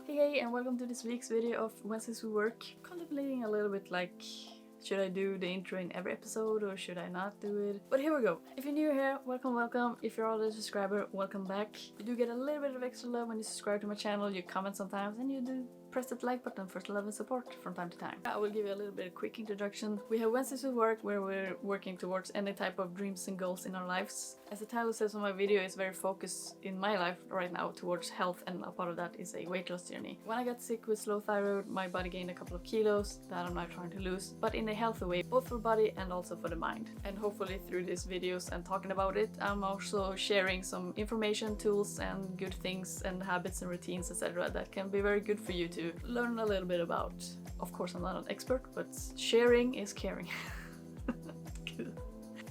Hey, and welcome to this week's video of Wednesdays We Work. Contemplating a little bit like, should I do the intro in every episode or should I not do it? But here we go. If you're new here, welcome. If you're already a subscriber, welcome back. You do get a little bit of extra love when you subscribe to my channel, you comment sometimes, and you do press that like button for love and support from time to time. I will give you a little bit of quick introduction. We have Wednesdays We Work, where we're working towards any type of dreams and goals in our lives. As the title says on my video, it's very focused in my life right now towards health, and a part of that is a weight loss journey. When I got sick with slow thyroid, my body gained a couple of kilos that I'm now trying to lose, but in a healthy way, both for body and also for the mind. And hopefully through these videos and talking about it, I'm also sharing some information, tools, and good things and habits and routines, etc. that can be very good for you to learn a little bit about. Of course, I'm not an expert, but sharing is caring.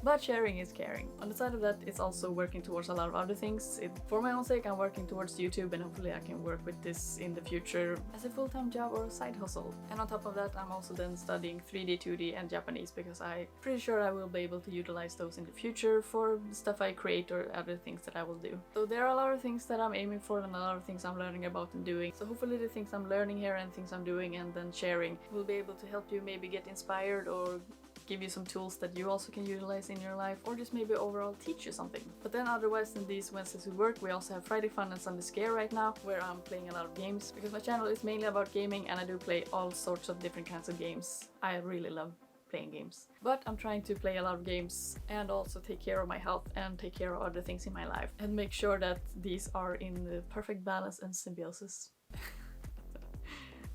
But sharing is caring. On the side of that, it's also working towards a lot of other things. For my own sake, I'm working towards YouTube, and hopefully I can work with this in the future as a full-time job or a side hustle. And on top of that, I'm also then studying 3D, 2D, and Japanese, because I'm pretty sure I will be able to utilize those in the future for stuff I create or other things that I will do. So there are a lot of things that I'm aiming for and a lot of things I'm learning about and doing. So hopefully the things I'm learning here and things I'm doing and then sharing will be able to help you maybe get inspired or give you some tools that you also can utilize in your life, or just maybe overall teach you something. But then otherwise than these Wednesdays We Work, we also have Friday Fun and Sunday Scare right now, where I'm playing a lot of games, because my channel is mainly about gaming and I do play all sorts of different kinds of games. I really love playing games. But I'm trying to play a lot of games and also take care of my health and take care of other things in my life and make sure that these are in the perfect balance and symbiosis.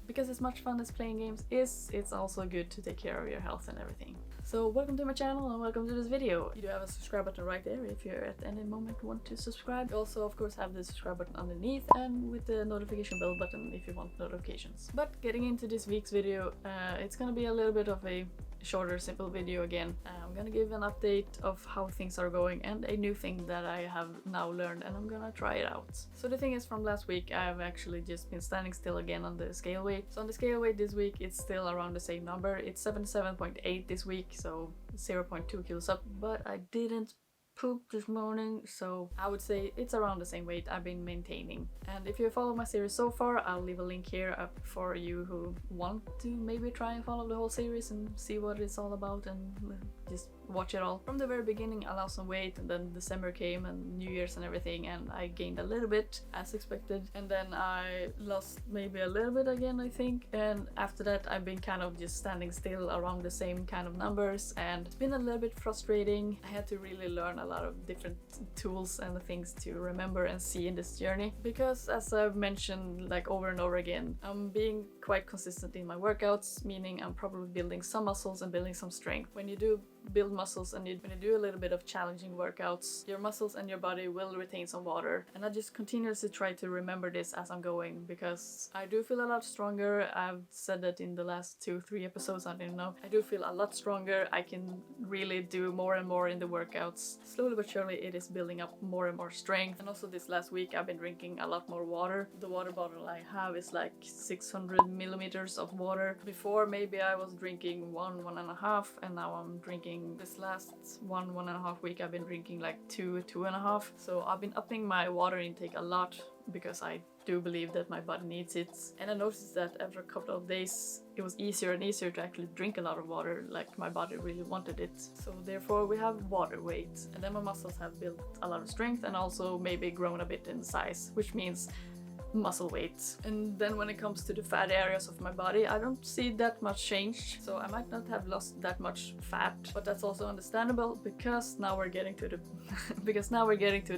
Because as much fun as playing games is, it's also good to take care of your health and everything. So welcome to my channel and welcome to this video. You do have a subscribe button right there if you're at any moment want to subscribe. You also of course have the subscribe button underneath and with the notification bell button if you want notifications. But getting into this week's video, it's gonna be a little bit of a shorter, simple video again. I'm gonna give an update of how things are going and a new thing that I have now learned, and I'm gonna try it out. So the thing is, from last week I've actually just been standing still again on the scale weight. So on the scale weight this week it's still around the same number. It's 77.8 this week, so 0.2 kilos up, but I didn't poop this morning, so I would say it's around the same weight I've been maintaining. And if you follow my series so far, I'll leave a link here up for you who want to maybe try and follow the whole series and see what it's all about and just watch it all. From the very beginning I lost some weight, and then December came and New Year's and everything, and I gained a little bit as expected, and then I lost maybe a little bit again, I think, and after that I've been kind of just standing still around the same kind of numbers, and it's been a little bit frustrating. I had to really learn a lot of different tools and things to remember and see in this journey, because as I've mentioned like over and over again, I'm being quite consistent in my workouts, meaning I'm probably building some muscles and building some strength. When you do build muscles and when you do a little bit of challenging workouts, your muscles and your body will retain some water, and I just continuously try to remember this as I'm going, because I do feel a lot stronger. I've said that in the last 2-3 episodes, I don't know. I do feel a lot stronger. I can really do more and more in the workouts. Slowly but surely it is building up more and more strength. And also this last week I've been drinking a lot more water. The water bottle I have is like 600 milliliters of water. Before maybe I was drinking 1.5, and now I'm drinking, this last 1.5 week I've been drinking like 2.5. So I've been upping my water intake a lot, because I do believe that my body needs it. And I noticed that after a couple of days it was easier and easier to actually drink a lot of water, like my body really wanted it. So therefore we have water weight, and then my muscles have built a lot of strength and also maybe grown a bit in size, which means muscle weight. And then when it comes to the fat areas of my body, I don't see that much change, so I might not have lost that much fat, but that's also understandable, because now we're getting to the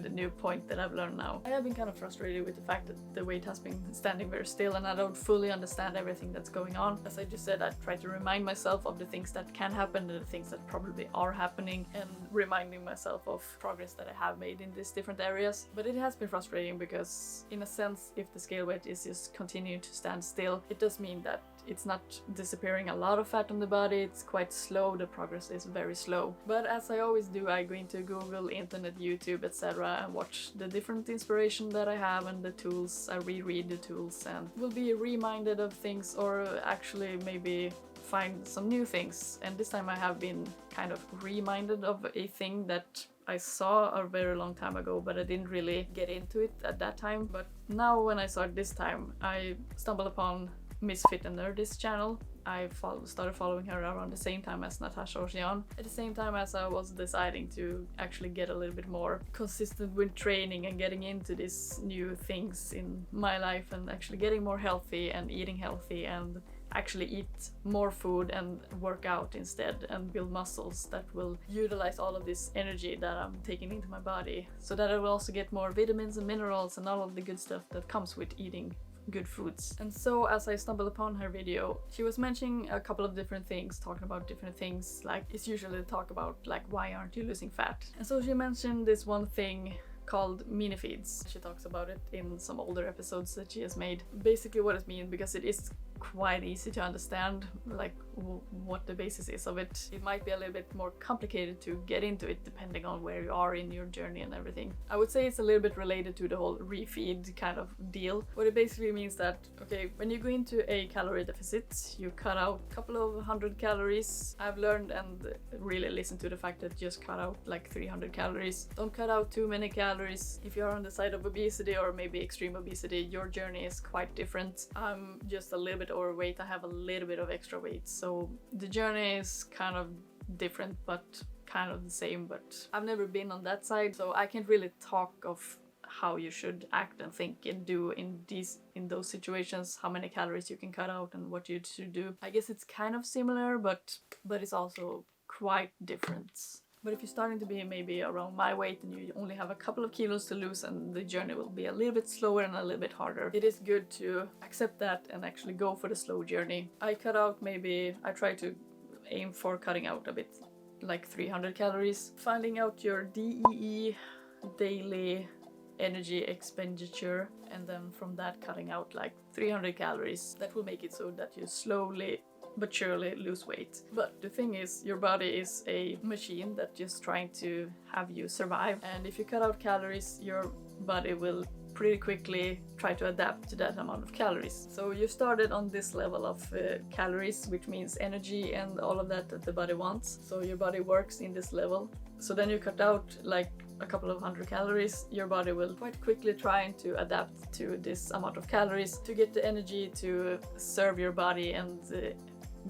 the new point that I've learned now. I have been kind of frustrated with the fact that the weight has been standing very still and I don't fully understand everything that's going on. As I just said, I try to remind myself of the things that can happen and the things that probably are happening, and reminding myself of progress that I have made in these different areas. But it has been frustrating, because in a sense, if the scale weight is just continuing to stand still, it does mean that it's not disappearing a lot of fat on the body. It's quite slow. The progress is very slow. But as I always do, I go into Google, internet, YouTube, etc. and watch the different inspiration that I have and the tools. I reread the tools and will be reminded of things, or actually maybe find some new things. And this time I have been kind of reminded of a thing that I saw a very long time ago, but I didn't really get into it at that time. But now when I saw it this time, I stumbled upon MissFitAndNerdy's channel. I started following her around the same time as Natacha Océane, at the same time as I was deciding to actually get a little bit more consistent with training and getting into these new things in my life, and actually getting more healthy and eating healthy and actually eat more food and work out instead and build muscles that will utilize all of this energy that I'm taking into my body, so that I will also get more vitamins and minerals and all of the good stuff that comes with eating good foods. And so as I stumbled upon her video, she was mentioning a couple of different things, talking about different things, like it's usually talk about like, why aren't you losing fat? And so she mentioned this one thing called Minifeeds. She talks about it in some older episodes that she has made. Basically what it means, because it is quite easy to understand like what the basis is of it. It might be a little bit more complicated to get into it depending on where you are in your journey and everything. I would say it's a little bit related to the whole refeed kind of deal. What it basically means that, okay, when you go into a calorie deficit, you cut out a couple of 100 calories. I've learned and really listened to the fact that just cut out like 300 calories. Don't cut out too many calories. If you're on the side of obesity or maybe extreme obesity, your journey is quite different. I'm just a little bit overweight. I have a little bit of extra weight, so the journey is kind of different but kind of the same. But I've never been on that side, so I can't really talk of how you should act and think and do in those situations, how many calories you can cut out and what you should do. I guess it's kind of similar, but it's also quite different. But if you're starting to be maybe around my weight and you only have a couple of kilos to lose and the journey will be a little bit slower and a little bit harder, it is good to accept that and actually go for the slow journey. I try to aim for cutting out a bit, like 300 calories. Finding out your DEE, daily energy expenditure, and then from that cutting out like 300 calories. That will make it so that you slowly but surely lose weight. But the thing is, your body is a machine that's just trying to have you survive, and if you cut out calories, your body will pretty quickly try to adapt to that amount of calories. So you started on this level of calories, which means energy and all of that the body wants. So your body works in this level. So then you cut out like a couple of 100 calories, your body will quite quickly try to adapt to this amount of calories to get the energy to serve your body and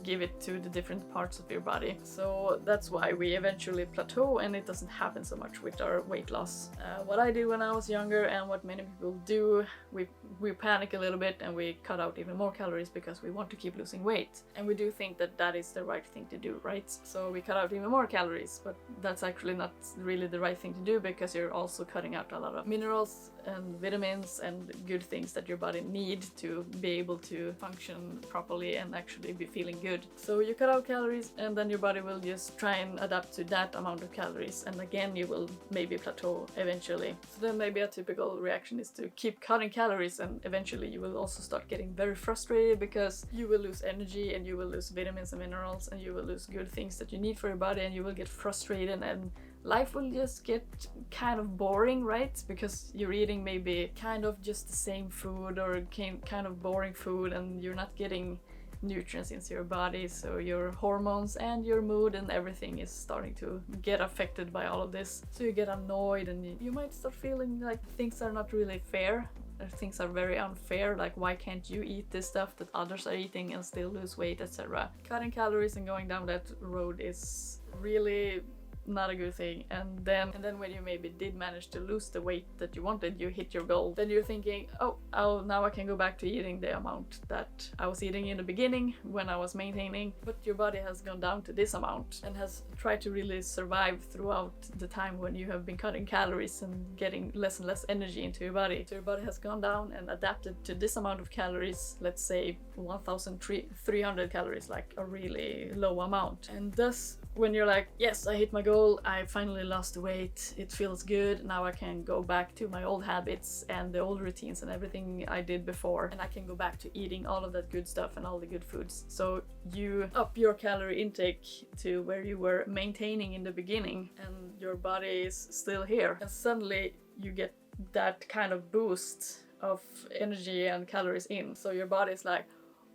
give it to the different parts of your body. So that's why we eventually plateau and it doesn't happen so much with our weight loss. What I did when I was younger and what many people do, we panic a little bit and we cut out even more calories because we want to keep losing weight. And we do think that that is the right thing to do, right? So we cut out even more calories, but that's actually not really the right thing to do, because you're also cutting out a lot of minerals and vitamins and good things that your body needs to be able to function properly and actually be feeling good. So you cut out calories and then your body will just try and adapt to that amount of calories, and again you will maybe plateau eventually. So then maybe a typical reaction is to keep cutting calories, and eventually you will also start getting very frustrated because you will lose energy and you will lose vitamins and minerals and you will lose good things that you need for your body, and you will get frustrated and life will just get kind of boring, right? Because you're eating maybe kind of just the same food or kind of boring food, and you're not getting nutrients into your body, so your hormones and your mood and everything is starting to get affected by all of this. So you get annoyed and you might start feeling like things are not really fair. Things are very unfair, like why can't you eat this stuff that others are eating and still lose weight, etc. Cutting calories and going down that road is really not a good thing. And then when you maybe did manage to lose the weight that you wanted, you hit your goal, then you're thinking, oh, now I can go back to eating the amount that I was eating in the beginning when I was maintaining. But your body has gone down to this amount and has tried to really survive throughout the time when you have been cutting calories and getting less and less energy into your body. So your body has gone down and adapted to this amount of calories, let's say 1,300 calories, like a really low amount. And thus, when you're like, yes, I hit my goal, I finally lost the weight, it feels good, now I can go back to my old habits and the old routines and everything I did before, and I can go back to eating all of that good stuff and all the good foods. So you up your calorie intake to where you were maintaining in the beginning, and your body is still here, and suddenly you get that kind of boost of energy and calories in. So your body is like,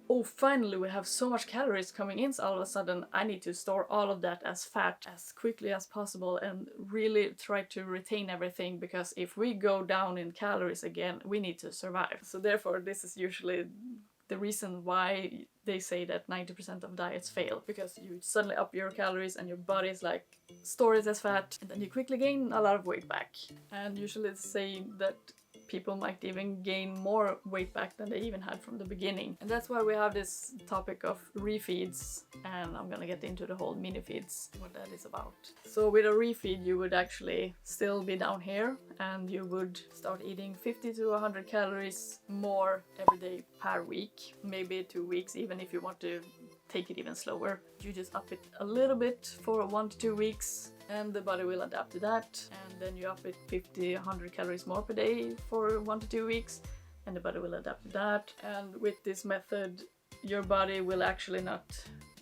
oh, finally we have so much calories coming in, so all of a sudden I need to store all of that as fat as quickly as possible and really try to retain everything, because if we go down in calories again, we need to survive. So therefore this is usually the reason why they say that 90% of diets fail, because you suddenly up your calories and your body is like, store it as fat, and then you quickly gain a lot of weight back. And usually it's saying that people might even gain more weight back than they even had from the beginning. And that's why we have this topic of refeeds, and I'm gonna get into the whole mini feeds, what that is about. So with a refeed you would actually still be down here, and you would start eating 50 to 100 calories more every day per week, maybe 2 weeks, even if you want to take it even slower. You just up it a little bit for 1 to 2 weeks, and the body will adapt to that, and then you up it 50, 100 calories more per day for 1 to 2 weeks, and the body will adapt to that. And with this method, your body will actually not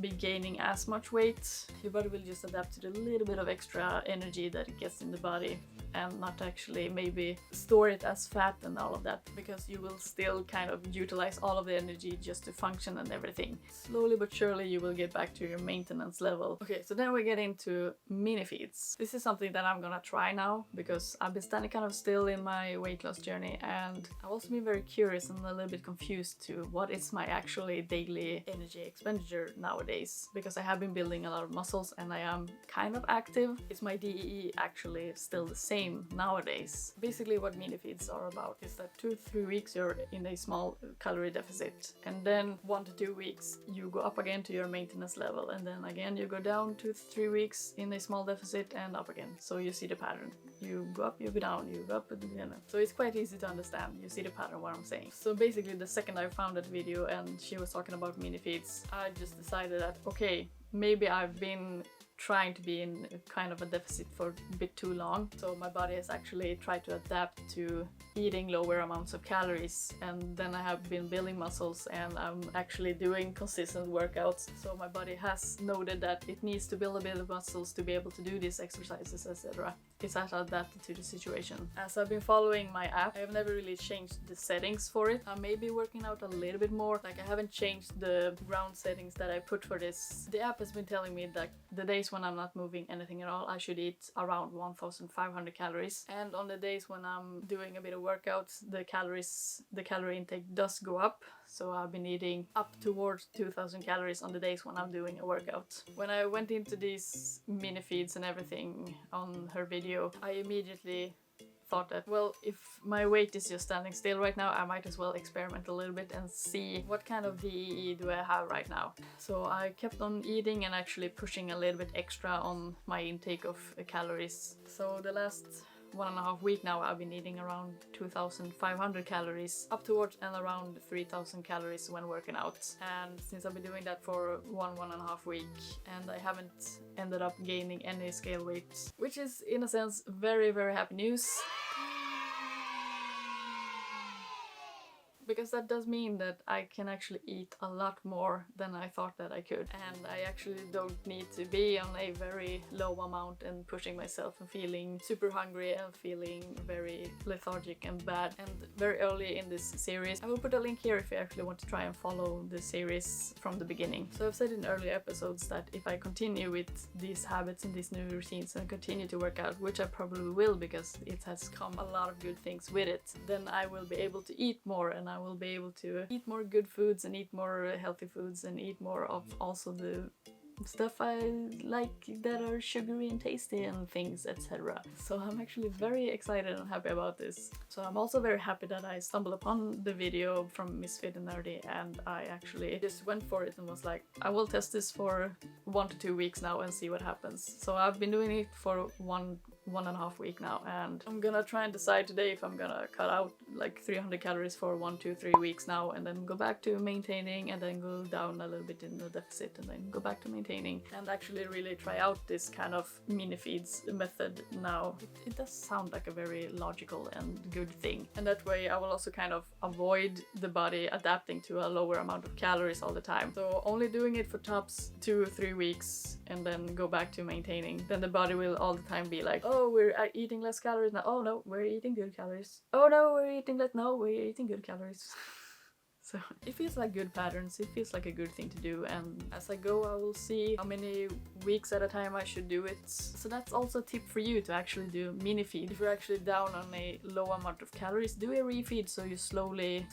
be gaining as much weight. Your body will just adapt to the little bit of extra energy that it gets in the body, and not actually maybe store it as fat and all of that, because you will still kind of utilize all of the energy just to function and everything. Slowly but surely you will get back to your maintenance level. Okay, so then we get into mini feeds. This is something that I'm gonna try now, because I've been standing kind of still in my weight loss journey, and I've also been very curious and a little bit confused to what is my actually daily energy expenditure nowadays, because I have been building a lot of muscles and I am kind of active. Is my DEE actually still the same nowadays? Basically what mini feeds are about is that 2 to 3 weeks you're in a small calorie deficit, and then 1 to 2 weeks you go up again to your maintenance level, and then again you go down 2 to 3 weeks in a small deficit and up again. So you see the pattern. You go up, you go down, you go up, and then. So it's quite easy to understand. You see the pattern what I'm saying. So basically the second I found that video and she was talking about mini feeds, I just decided that okay, maybe I've been trying to be in kind of a deficit for a bit too long, so my body has actually tried to adapt to eating lower amounts of calories, and then I have been building muscles and I'm actually doing consistent workouts, so my body has noted that it needs to build a bit of muscles to be able to do these exercises, etc. It's adapted to the situation. As I've been following my app, I have never really changed the settings for it. I may be working out a little bit more, like I haven't changed the ground settings that I put for this. The app has been telling me that the days when I'm not moving anything at all, I should eat around 1,500 calories, and on the days when I'm doing a bit of workouts, the calorie intake does go up, so I've been eating up towards 2,000 calories on the days when I'm doing a workout. When I went into these mini feeds and everything on her video, I immediately thought that, well, if my weight is just standing still right now, I might as well experiment a little bit and see what kind of DEE do I have right now. So I kept on eating and actually pushing a little bit extra on my intake of calories. So the last 1.5 weeks now I've been eating around 2,500 calories up towards and around 3,000 calories when working out. And since I've been doing that for 1.5 weeks, and I haven't ended up gaining any scale weight, which is in a sense very, very happy news. Because that does mean that I can actually eat a lot more than I thought that I could, and I actually don't need to be on a very low amount and pushing myself and feeling super hungry and feeling very lethargic and bad. And very early in this series, I will put a link here if you actually want to try and follow the series from the beginning. So I've said in earlier episodes that if I continue with these habits and these new routines and continue to work out, which I probably will because it has come a lot of good things with it, then I will be able to eat more, and I will be able to eat more good foods and eat more healthy foods and eat more of also the stuff I like that are sugary and tasty and things, etc. So I'm actually very excited and happy about this. So I'm also very happy that I stumbled upon the video from MissFitAndNerdy, and I actually just went for it and was like, I will test this for 1 to 2 weeks now and see what happens. So I've been doing it for 1.5 weeks now, and I'm gonna try and decide today if I'm gonna cut out like 300 calories for 1, 2, 3 weeks now, and then go back to maintaining, and then go down a little bit in the deficit, and then go back to maintaining, and actually really try out this kind of mini feeds method now. It does sound like a very logical and good thing, and that way I will also kind of avoid the body adapting to a lower amount of calories all the time. So only doing it for tops 2 or 3 weeks and then go back to maintaining. Then the body will all the time be like, oh, we're eating less calories now. Oh no, we're eating good calories. Oh no, we're eating less. No, we're eating good calories. So it feels like good patterns, it feels like a good thing to do, and as I go I will see how many weeks at a time I should do it. So that's also a tip for you to actually do mini feed. If you're actually down on a low amount of calories, do a refeed so you slowly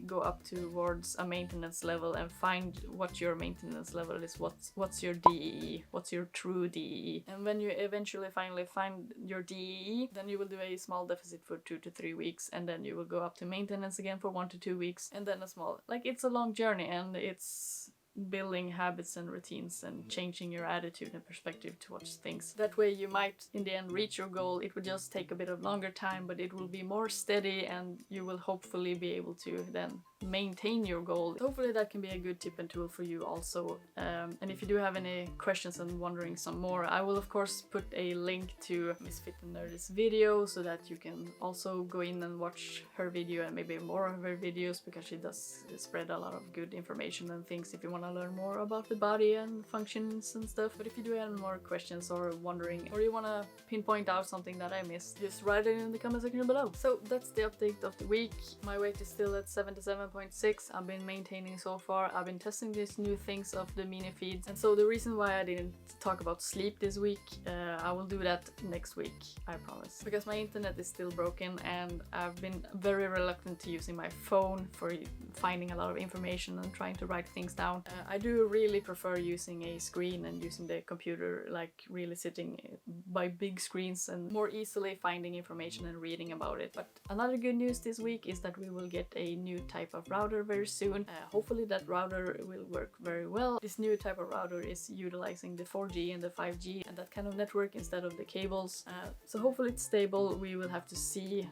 go up towards a maintenance level and find what your maintenance level is, what's your DEE, what's your true DEE. And when you eventually finally find your DEE, then you will do a small deficit for 2 to 3 weeks, and then you will go up to maintenance again for 1 to 2 weeks, and then a small, like, it's a long journey, and it's building habits and routines and changing your attitude and perspective towards things. That way you might in the end reach your goal. It will just take a bit of longer time, but it will be more steady, and you will hopefully be able to then maintain your goal. Hopefully that can be a good tip and tool for you also. And if you do have any questions and wondering some more, I will of course put a link to MissFitAndNerdy's video so that you can also go in and watch her video and maybe more of her videos, because she does spread a lot of good information and things if you want to learn more about the body and functions and stuff. But if you do have more questions or wondering, or you want to pinpoint out something that I missed, just write it in the comment section below. So that's the update of the week. My weight is still at 77.6. I've been maintaining so far. I've been testing these new things of the mini feeds, and so the reason why I didn't talk about sleep this week, I will do that next week, I promise, because my internet is still broken and I've been very reluctant to using my phone for finding a lot of information and trying to write things down. I do really prefer using a screen and using the computer, like really sitting by big screens and more easily finding information and reading about it. But another good news this week is that we will get a new type of router very soon. Hopefully that router will work very well. This new type of router is utilizing the 4G and the 5G and that kind of network instead of the cables. So hopefully it's stable. We will have to see.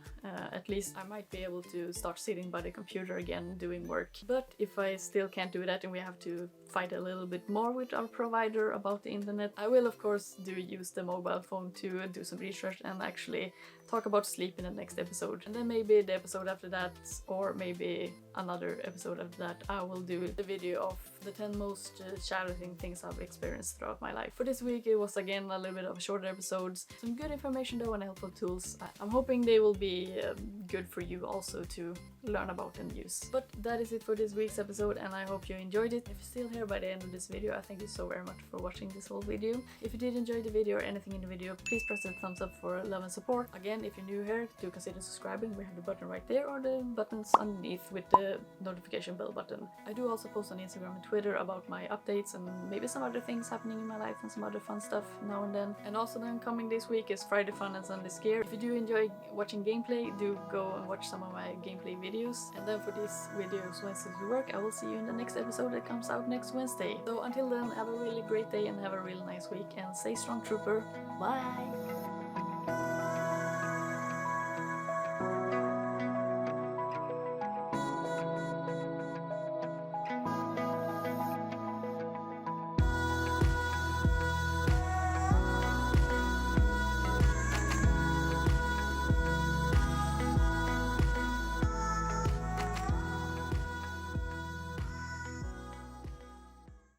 At least I might be able to start sitting by the computer again doing work. But if I still can't do that and we have to fight a little bit more with our provider about the internet, I will of course use the mobile phone to do some research and actually talk about sleep in the next episode. And then maybe the episode after that, or maybe another episode after that, I will do the video of the 10 most challenging things I've experienced throughout my life. For this week it was again a little bit of shorter episodes. Some good information though and helpful tools. I'm hoping they will be good for you also to learn about and use. But that is it for this week's episode, and I hope you enjoyed it. If you're still here by the end of this video, I thank you so very much for watching this whole video. If you did enjoy the video or anything in the video, please press the thumbs up for love and support. Again, if you're new here, do consider subscribing. We have the button right there, or the buttons underneath with the notification bell button. I do also post on Instagram and Twitter about my updates and maybe some other things happening in my life and some other fun stuff now and then. And also then coming this week is Friday Fun and Sunday Scare. If you do enjoy watching gameplay, do go and watch some of my gameplay videos. And then for these videos, Wednesdays We Work, I will see you in the next episode that comes out next Wednesday. So until then, have a really great day and have a really nice week, and stay strong, trooper. Bye!